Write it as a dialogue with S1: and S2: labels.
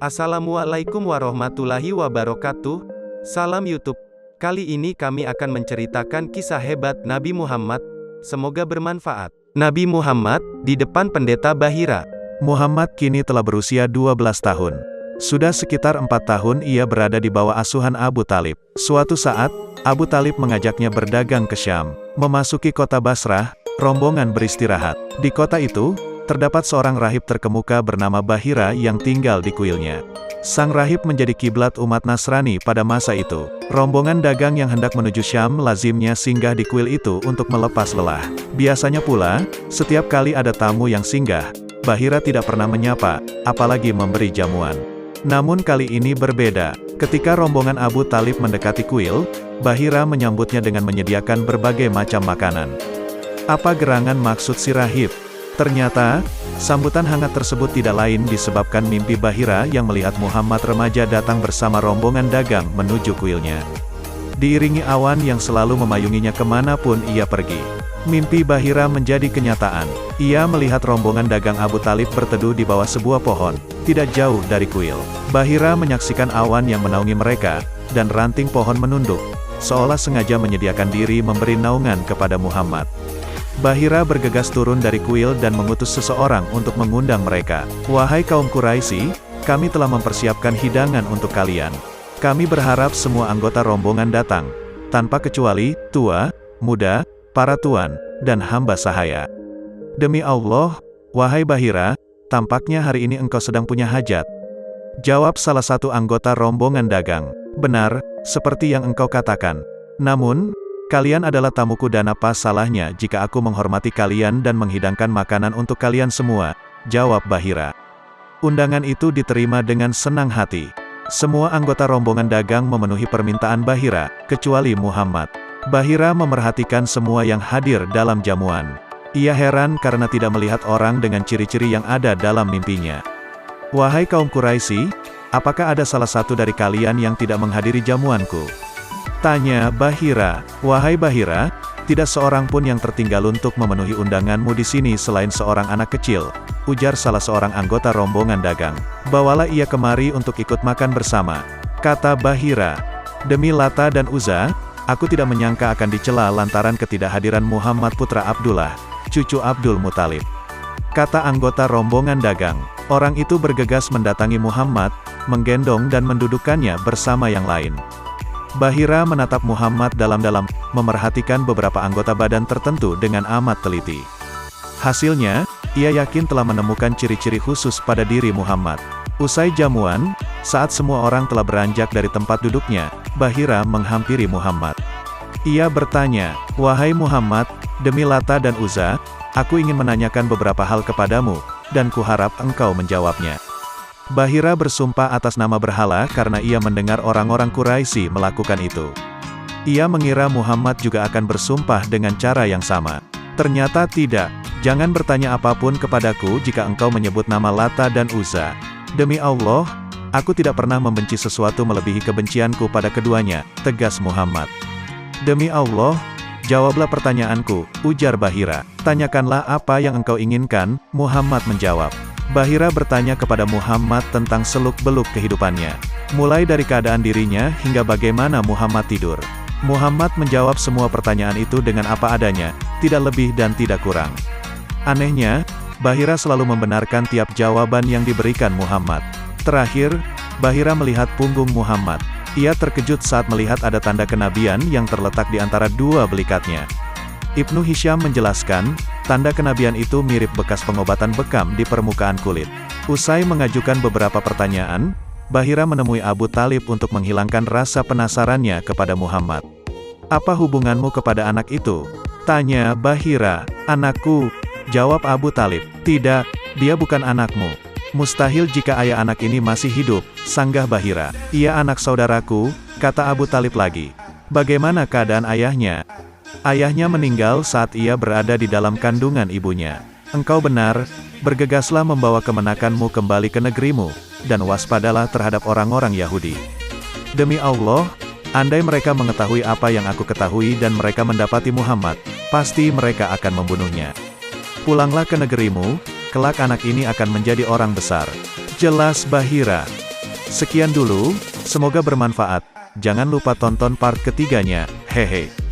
S1: Assalamualaikum warahmatullahi wabarakatuh. Salam YouTube. Kali ini kami akan menceritakan kisah hebat Nabi Muhammad. Semoga bermanfaat. Nabi Muhammad, di depan pendeta Bahira.
S2: Muhammad kini telah berusia 12 tahun. Sudah sekitar 4 tahun ia berada di bawah asuhan Abu Talib. Suatu saat, Abu Talib mengajaknya berdagang ke Syam. Memasuki kota Basrah, rombongan beristirahat. Di kota itu, terdapat seorang rahib terkemuka bernama Bahira yang tinggal di kuilnya. Sang rahib menjadi kiblat umat Nasrani pada masa itu. Rombongan dagang yang hendak menuju Syam lazimnya singgah di kuil itu untuk melepas lelah. Biasanya pula, setiap kali ada tamu yang singgah, Bahira tidak pernah menyapa, apalagi memberi jamuan. Namun kali ini berbeda. Ketika rombongan Abu Talib mendekati kuil, Bahira menyambutnya dengan menyediakan berbagai macam makanan. Apa gerangan maksud si rahib? Ternyata, sambutan hangat tersebut tidak lain disebabkan mimpi Bahira yang melihat Muhammad remaja datang bersama rombongan dagang menuju kuilnya. Diiringi awan yang selalu memayunginya kemanapun ia pergi. Mimpi Bahira menjadi kenyataan. Ia melihat rombongan dagang Abu Talib berteduh di bawah sebuah pohon, tidak jauh dari kuil. Bahira menyaksikan awan yang menaungi mereka, dan ranting pohon menunduk, seolah sengaja menyediakan diri memberi naungan kepada Muhammad. Bahira bergegas turun dari kuil dan mengutus seseorang untuk mengundang mereka. "Wahai kaum Quraisy, kami telah mempersiapkan hidangan untuk kalian. Kami berharap semua anggota rombongan datang, tanpa kecuali, tua, muda, para tuan, dan hamba sahaya." "Demi Allah, wahai Bahira, tampaknya hari ini engkau sedang punya hajat," jawab salah satu anggota rombongan dagang. "Benar, seperti yang engkau katakan. Namun, kalian adalah tamuku dan apa salahnya jika aku menghormati kalian dan menghidangkan makanan untuk kalian semua," jawab Bahira. Undangan itu diterima dengan senang hati. Semua anggota rombongan dagang memenuhi permintaan Bahira, kecuali Muhammad. Bahira memerhatikan semua yang hadir dalam jamuan. Ia heran karena tidak melihat orang dengan ciri-ciri yang ada dalam mimpinya. "Wahai kaum Quraisy, apakah ada salah satu dari kalian yang tidak menghadiri jamuanku?" tanya Bahira. "Wahai Bahira, tidak seorang pun yang tertinggal untuk memenuhi undanganmu di sini selain seorang anak kecil," ujar salah seorang anggota rombongan dagang. "Bawalah ia kemari untuk ikut makan bersama," kata Bahira. "Demi Lata dan Uzza, aku tidak menyangka akan dicela lantaran ketidakhadiran Muhammad putra Abdullah, cucu Abdul Muthalib," kata anggota rombongan dagang. Orang itu bergegas mendatangi Muhammad, menggendong dan mendudukkannya bersama yang lain. Bahira menatap Muhammad dalam-dalam, memerhatikan beberapa anggota badan tertentu dengan amat teliti. Hasilnya, ia yakin telah menemukan ciri-ciri khusus pada diri Muhammad. Usai jamuan, saat semua orang telah beranjak dari tempat duduknya, Bahira menghampiri Muhammad. Ia bertanya, "Wahai Muhammad, demi Lata dan Uzza, aku ingin menanyakan beberapa hal kepadamu, dan kuharap engkau menjawabnya." Bahira bersumpah atas nama berhala karena ia mendengar orang-orang Quraisy melakukan itu. Ia mengira Muhammad juga akan bersumpah dengan cara yang sama. Ternyata tidak. "Jangan bertanya apapun kepadaku jika engkau menyebut nama Lata dan Uzza. Demi Allah, aku tidak pernah membenci sesuatu melebihi kebencianku pada keduanya," tegas Muhammad. "Demi Allah, jawablah pertanyaanku," ujar Bahira. "Tanyakanlah apa yang engkau inginkan," Muhammad menjawab. Bahira bertanya kepada Muhammad tentang seluk-beluk kehidupannya, mulai dari keadaan dirinya hingga bagaimana Muhammad tidur. Muhammad menjawab semua pertanyaan itu dengan apa adanya, tidak lebih dan tidak kurang. Anehnya, Bahira selalu membenarkan tiap jawaban yang diberikan Muhammad. Terakhir, Bahira melihat punggung Muhammad. Ia terkejut saat melihat ada tanda kenabian yang terletak di antara dua belikatnya. Ibnu Hisham menjelaskan, tanda kenabian itu mirip bekas pengobatan bekam di permukaan kulit. Usai mengajukan beberapa pertanyaan, Bahira menemui Abu Talib untuk menghilangkan rasa penasarannya kepada Muhammad. "Apa hubunganmu kepada anak itu?" tanya Bahira. "Anakku," jawab Abu Talib. "Tidak, dia bukan anakmu." "Mustahil jika ayah anak ini masih hidup," sanggah Bahira. "Ia anak saudaraku," kata Abu Talib lagi. "Bagaimana keadaan ayahnya?" "Ayahnya meninggal saat ia berada di dalam kandungan ibunya." "Engkau benar, bergegaslah membawa kemenakanmu kembali ke negerimu, dan waspadalah terhadap orang-orang Yahudi. Demi Allah, andai mereka mengetahui apa yang aku ketahui dan mereka mendapati Muhammad, pasti mereka akan membunuhnya. Pulanglah ke negerimu, kelak anak ini akan menjadi orang besar." Jelas Bahira. Sekian dulu, semoga bermanfaat. Jangan lupa tonton part ketiganya, hehe.